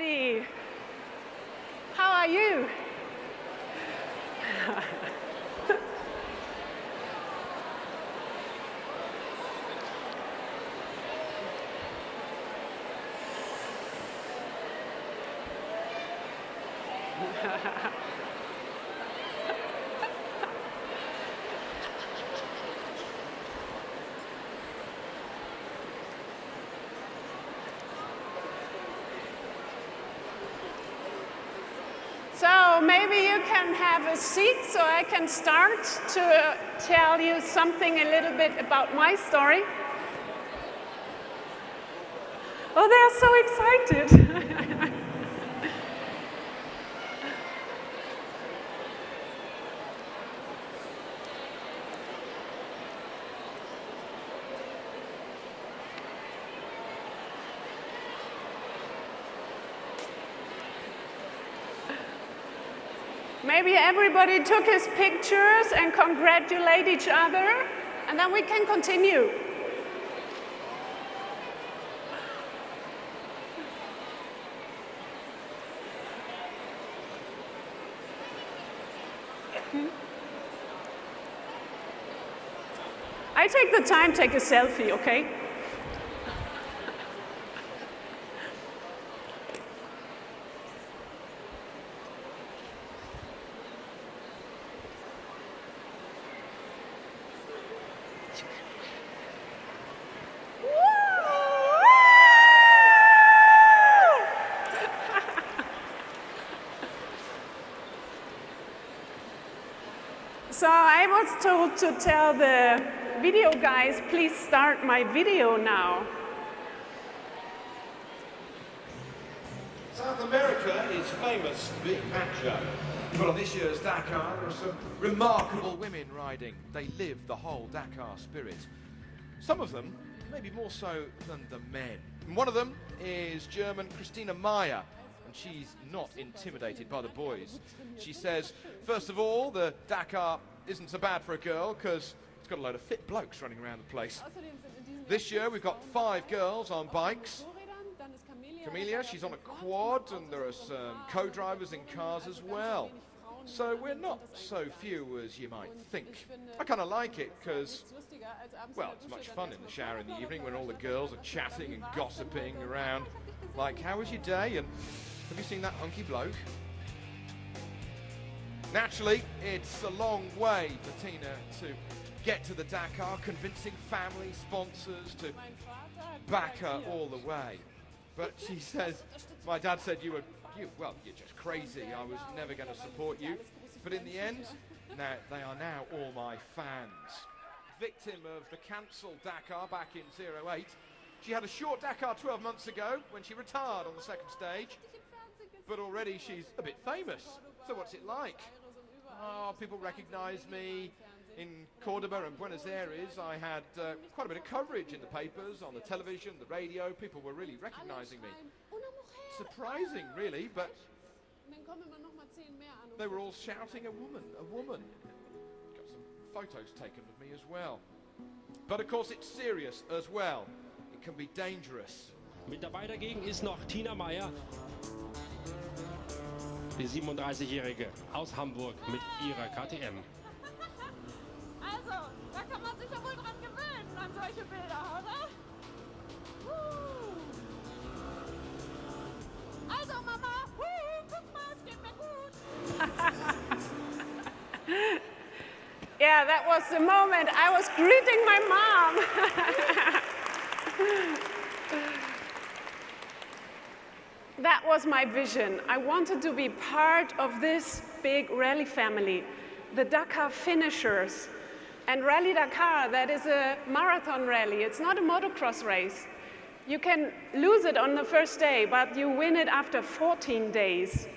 everybody. How are you? So maybe you can have a seat so I can start to tell you something a little bit about my story. Oh, they're so excited. Maybe everybody took his pictures and congratulate each other, and then we can continue. I take the time, take a selfie, okay? So I was told to tell the video guys, please start my video now. South America is famous for being macho. But on this year's Dakar, there are some remarkable women riding. They live the whole Dakar spirit. Some of them, maybe more so than the men. And one of them is German Christina Meyer. And she's not intimidated by the boys. She says, first of all, the Dakar isn't so bad for a girl because it's got a load of fit blokes running around the place. This year we've got 5 girls on bikes. Camelia, she's on a quad, and there are some co-drivers in cars as well. So we're not so few as you might think. I kind of like it because, well, it's much fun in the shower in the evening when all the girls are chatting and gossiping around. Like, how was your day? And have you seen that hunky bloke? Naturally, it's a long way for Tina to get to the Dakar, convincing family, sponsors to back her all the way. But she says, my dad said you're just crazy. I was never going to support you. But in the end, now they are now all my fans. Victim of the cancelled Dakar back in '08, she had a short Dakar 12 months ago when she retired on the second stage. But already she's a bit famous. So what's it like? Oh, people recognize me. In Cordoba and Buenos Aires, I had quite a bit of coverage in the papers, on the television, the radio. People were really recognizing me. Surprising, really, but they were all shouting, a woman, a woman. Got some photos taken of me as well. But of course, it's serious as well. It can be dangerous. Mit dabei dagegen ist noch Tina Meyer, die 37-Jährige aus Hamburg mit ihrer KTM. Also, da kann man sich ja wohl dran gewöhnen, an solche Bilder, oder? Also, Mama, guck mal, es geht mir gut. Yeah, that was the moment I was greeting my mom. That was my vision. I wanted to be part of this big rally family, the Dakar finishers. And Rally Dakar, that is a marathon rally. It's not a motocross race. You can lose it on the first day, but you win it after 14 days.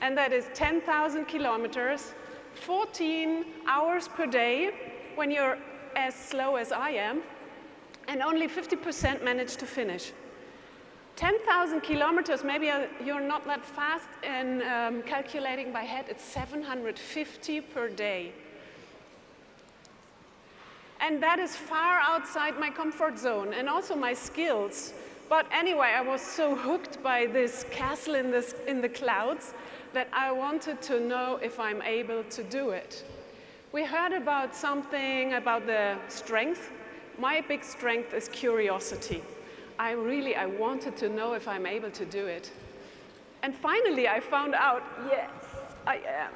And that is 10,000 kilometers, 14 hours per day when you're as slow as I am, and only 50% manage to finish. 10,000 kilometers, maybe you're not that fast in calculating by head, it's 750 per day. And that is far outside my comfort zone and also my skills. But anyway, I was so hooked by this castle in the clouds that I wanted to know if I'm able to do it. We heard about something about the strength. My big strength is curiosity. I wanted to know if I'm able to do it. And finally, I found out, yes, I am.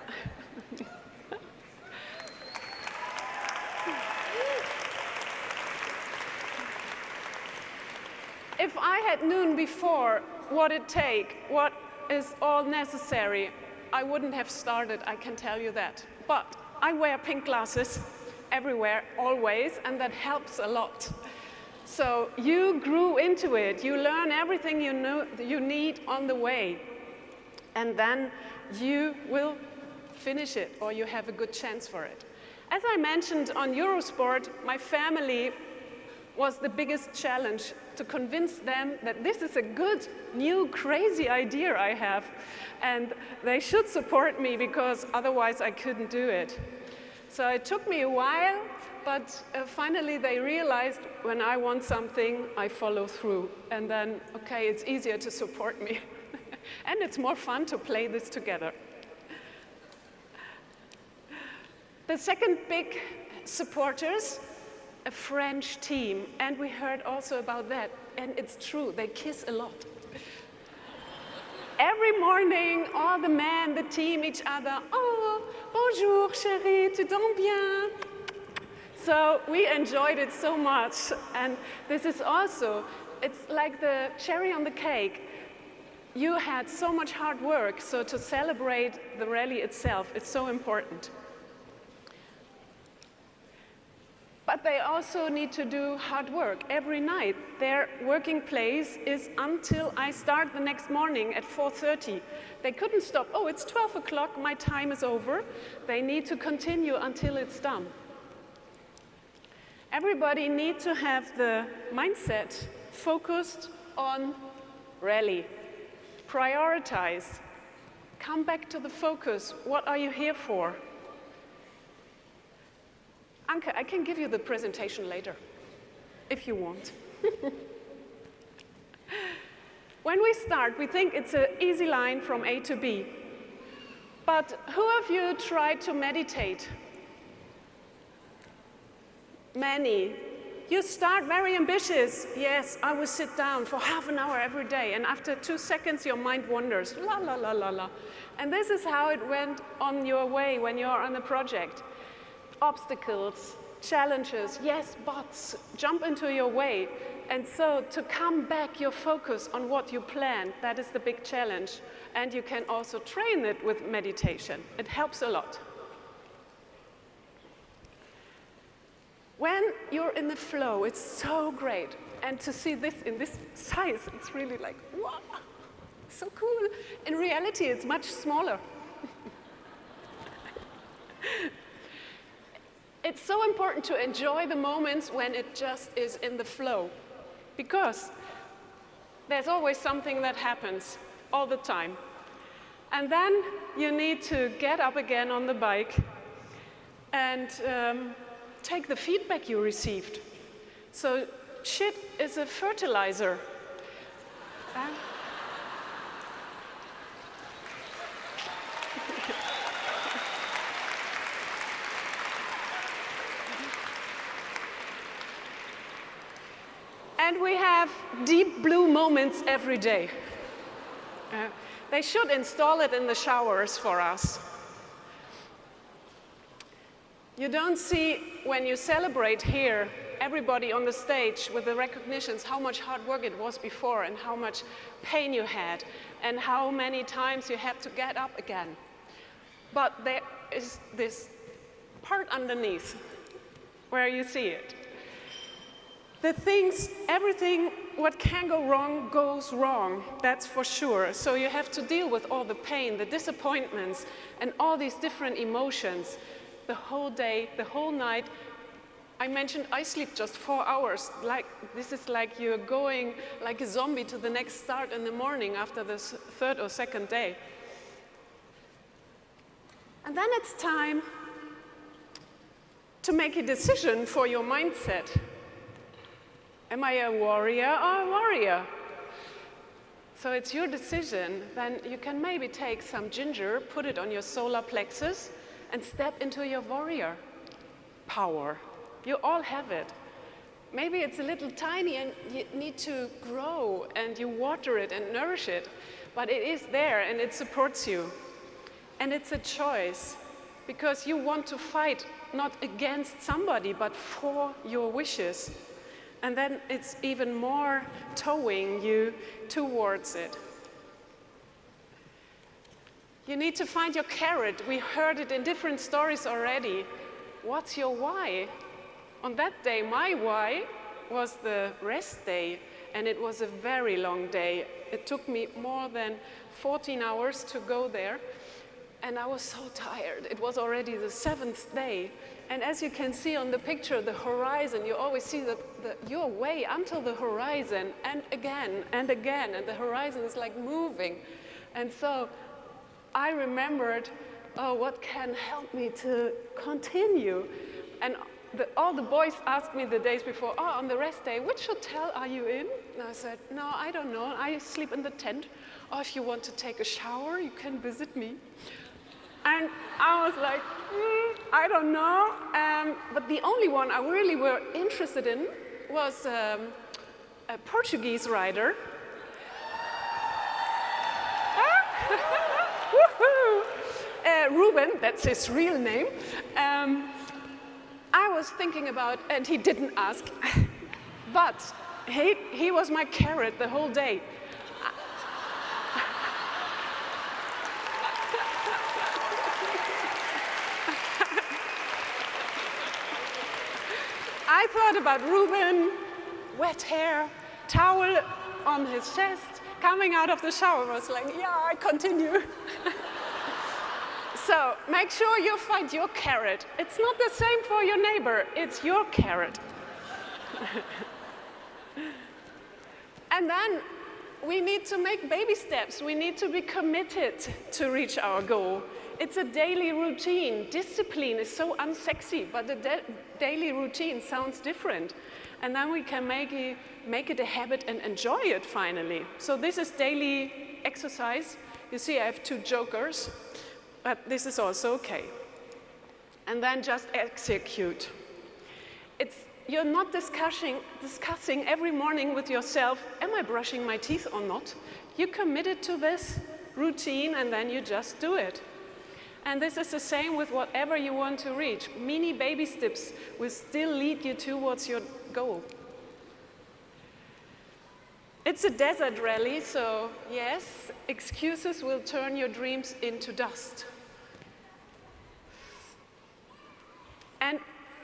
If I had known before what is all necessary, I wouldn't have started, I can tell you that. But I wear pink glasses everywhere, always, and that helps a lot. So you grew into it. You learn everything you need on the way. And then you will finish it, or you have a good chance for it. As I mentioned on Eurosport, my family was the biggest challenge to convince them that this is a good, new, crazy idea I have. And they should support me because otherwise I couldn't do it. So it took me a while, but finally they realized when I want something, I follow through. And then, okay, it's easier to support me. And it's more fun to play this together. The second big supporters, a French team, and we heard also about that, and it's true, they kiss a lot. Every morning, all the men, the team, each other, oh, bonjour, chérie, tu dors bien? So we enjoyed it so much, and this is also, it's like the cherry on the cake. You had so much hard work, so to celebrate the rally itself, it's so important. But they also need to do hard work every night. Their working place is until I start the next morning at 4:30. They couldn't stop. Oh, it's 12 o'clock, my time is over. They need to continue until it's done. Everybody needs to have the mindset focused on rally. Prioritize. Come back to the focus. What are you here for? Anke, I can give you the presentation later, if you want. When we start, we think it's an easy line from A to B. But who of you tried to meditate? Many. You start very ambitious. Yes, I will sit down for half an hour every day, and after 2 seconds, your mind wanders. La, la, la, la, la. And this is how it went on your way when you're on the project. Obstacles, challenges, yes, buts, jump into your way. And so to come back your focus on what you planned, that is the big challenge. And you can also train it with meditation. It helps a lot. When you're in the flow, it's so great. And to see this in this size, it's really like, wow, so cool. In reality, it's much smaller. It's so important to enjoy the moments when it just is in the flow, because there's always something that happens all the time. And then you need to get up again on the bike and take the feedback you received. So shit is a fertilizer. And we have deep blue moments every day. They should install it in the showers for us. You don't see, when you celebrate here, everybody on the stage with the recognitions, how much hard work it was before and how much pain you had and how many times you had to get up again. But there is this part underneath where you see it. The things, everything, what can go wrong, goes wrong, that's for sure. So you have to deal with all the pain, the disappointments, and all these different emotions the whole day, the whole night. I mentioned I sleep just 4 hours. This is like you're going like a zombie to the next start in the morning after the third or second day. And then it's time to make a decision for your mindset. Am I a warrior or a warrior? So it's your decision. Then you can maybe take some ginger, put it on your solar plexus, and step into your warrior power. You all have it. Maybe it's a little tiny and you need to grow and you water it and nourish it, but it is there and it supports you. And it's a choice because you want to fight not against somebody, but for your wishes. And then it's even more towing you towards it. You need to find your carrot. We heard it in different stories already. What's your why? On that day, my why was the rest day, and it was a very long day. It took me more than 14 hours to go there, and I was so tired. It was already the 7th day, and as you can see on the picture, the horizon, you always see your way until the horizon, and again, and again, and the horizon is like moving. And so I remembered, oh, what can help me to continue? And all the boys asked me the days before, oh, on the rest day, which hotel are you in? And I said, no, I don't know. I sleep in the tent. Or if you want to take a shower, you can visit me. And I was like, I don't know. But the only one I really were interested in was a Portuguese rider. Ruben, that's his real name. I was thinking about, and he didn't ask, but he was my carrot the whole day. I thought about Ruben, wet hair, towel on his chest, coming out of the shower. I was like, yeah, I continue. So make sure you find your carrot. It's not the same for your neighbor, it's your carrot. And then we need to make baby steps. We need to be committed to reach our goal. It's a daily routine. Discipline is so unsexy, but the daily routine sounds different. And then we can make it a habit and enjoy it finally. So this is daily exercise. You see, I have 2 jokers. But this is also okay. And then just execute. You're not discussing every morning with yourself, am I brushing my teeth or not? You committed to this routine and then you just do it. And this is the same with whatever you want to reach. Mini baby steps will still lead you towards your goal. It's a desert rally, so yes, excuses will turn your dreams into dust. And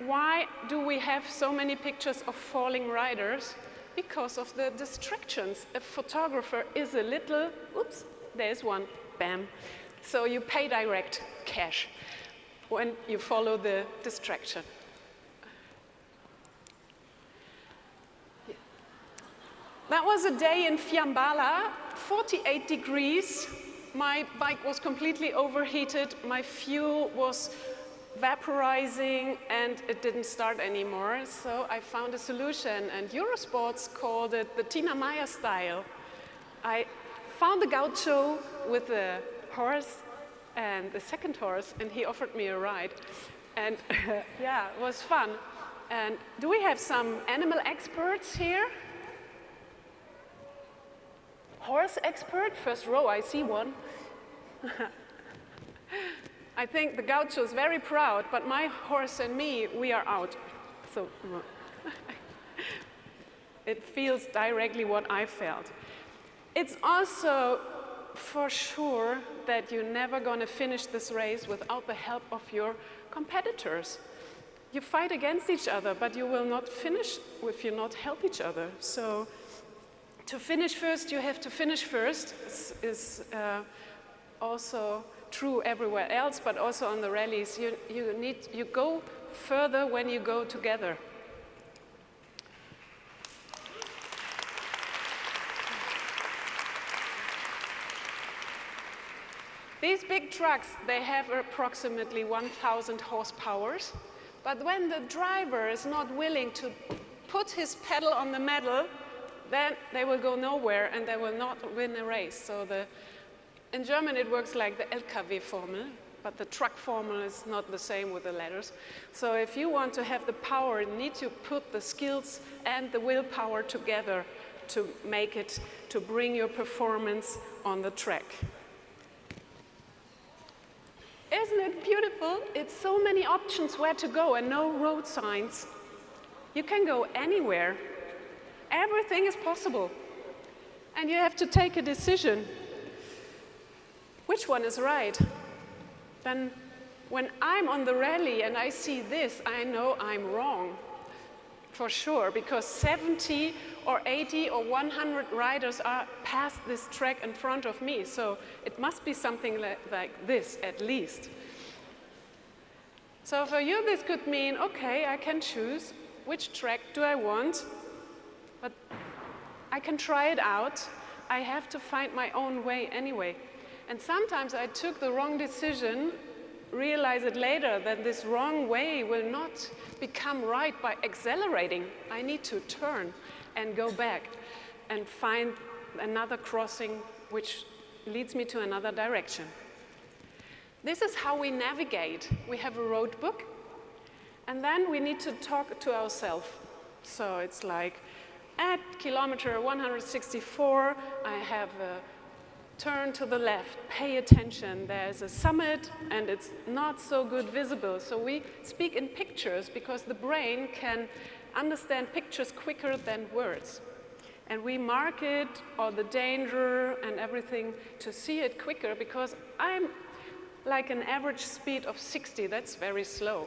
why do we have so many pictures of falling riders? Because of the distractions. A photographer is a little, oops, there's one, bam. So you pay direct cash when you follow the distraction. That was a day in Fiambala, 48 degrees. My bike was completely overheated. My fuel was vaporizing and it didn't start anymore. So I found a solution, and Eurosports called it the Tina Meyer style. I found the gaucho with the horse and the second horse, and he offered me a ride. And yeah, it was fun. And do we have some animal experts here? Horse expert, first row, I see one. I think the gaucho is very proud, but my horse and me, we are out. So it feels directly what I felt. It's also for sure that you're never going to finish this race without the help of your competitors. You fight against each other, but you will not finish if you not help each other. So to finish first, you have to finish first. This is also true everywhere else, but also on the rallies. You go further when you go together. These big trucks, they have approximately 1,000 horsepower, but when the driver is not willing to put his pedal on the metal, then they will go nowhere and they will not win a race. So in German it works like the LKW-Formel, but the truck formula is not the same with the letters. So if you want to have the power, you need to put the skills and the willpower together to make it, to bring your performance on the track. Isn't it beautiful? It's so many options where to go and no road signs. You can go anywhere. Everything is possible. And you have to take a decision. Which one is right? Then when I'm on the rally and I see this, I know I'm wrong. For sure, because 70 or 80 or 100 riders are past this track in front of me. So it must be something like this, at least. So for you, this could mean, okay, I can choose which track do I want, but I can try it out. I have to find my own way anyway. And sometimes I took the wrong decision, realize it later that this wrong way will not become right by accelerating. I need to turn and go back and find another crossing which leads me to another direction. This is how we navigate. We have a road book, and then we need to talk to ourselves. So it's like, at kilometer 164, I have a turn to the left, pay attention. There's a summit and it's not so good visible. So we speak in pictures because the brain can understand pictures quicker than words. And we mark it, or the danger and everything, to see it quicker because I'm like an average speed of 60, that's very slow.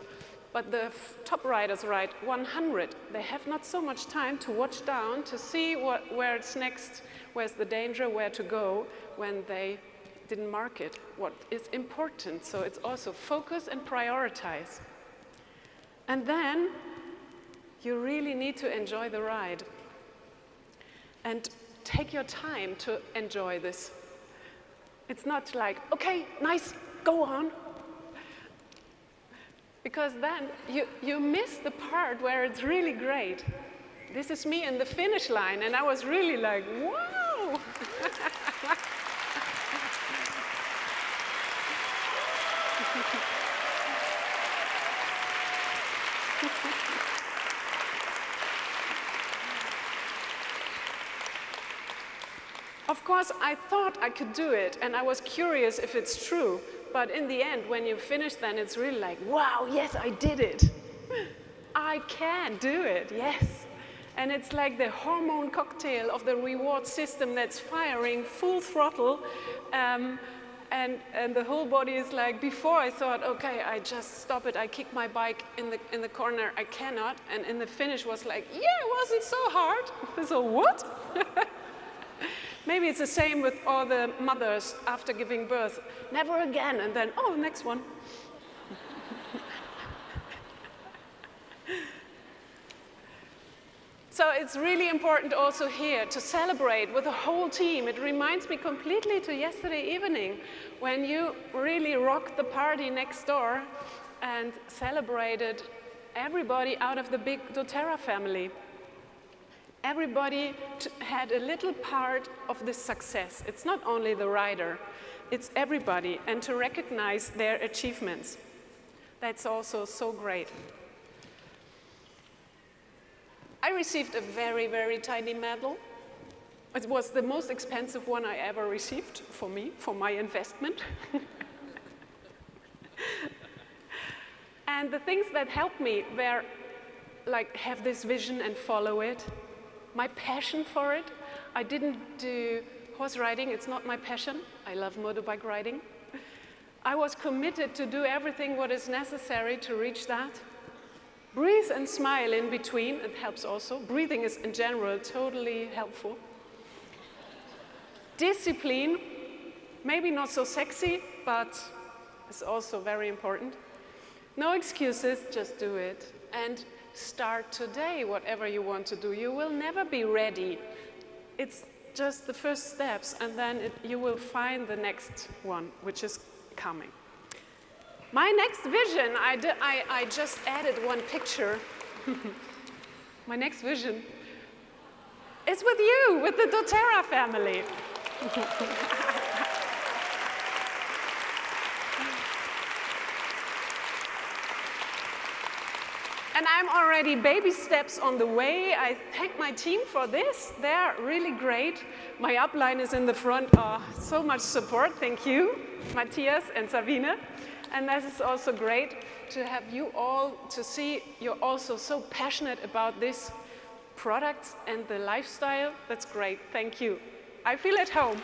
But the top riders ride 100. They have not so much time to watch down to see where it's next, where's the danger, where to go, when they didn't mark it, what is important. So it's also focus and prioritize. And then you really need to enjoy the ride. And take your time to enjoy this. It's not like, okay, nice, go on. Because then you miss the part where it's really great. This is me in the finish line, and I was really like, wow! Of course, I thought I could do it, and I was curious if it's true. But in the end, when you finish, then it's really like, wow, yes, I did it. I can do it, yes. And it's like the hormone cocktail of the reward system that's firing full throttle. And the whole body is like, before I thought, okay, I just stop it. I kick my bike in the corner. I cannot. And in the finish was like, yeah, it wasn't so hard. So what? Maybe it's the same with all the mothers after giving birth. Never again, and then, oh, next one. So it's really important also here to celebrate with the whole team. It reminds me completely to yesterday evening when you really rocked the party next door and celebrated everybody out of the big DoTerra family. Everybody had a little part of this success. It's not only the rider, it's everybody, and to recognize their achievements. That's also so great. I received a very, very tiny medal. It was the most expensive one I ever received for me, for my investment. And the things that helped me were like have this vision and follow it. My passion for it. I didn't do horse riding, it's not my passion. I love motorbike riding. I was committed to do everything what is necessary to reach that. Breathe and smile in between, it helps also. Breathing is in general totally helpful. Discipline, maybe not so sexy, but it's also very important. No excuses, just do it. And start today, whatever you want to do. You will never be ready. It's just the first steps, and then you will find the next one, which is coming. My next vision, I just added one picture. My next vision It's with you, with the DōTERRA family. And I'm already baby steps on the way. I thank my team for this. They're really great. My upline is in the front. Oh, so much support. Thank you, Matthias and Sabine. And this is also great to have you all to see you're also so passionate about this product and the lifestyle. That's great. Thank you. I feel at home.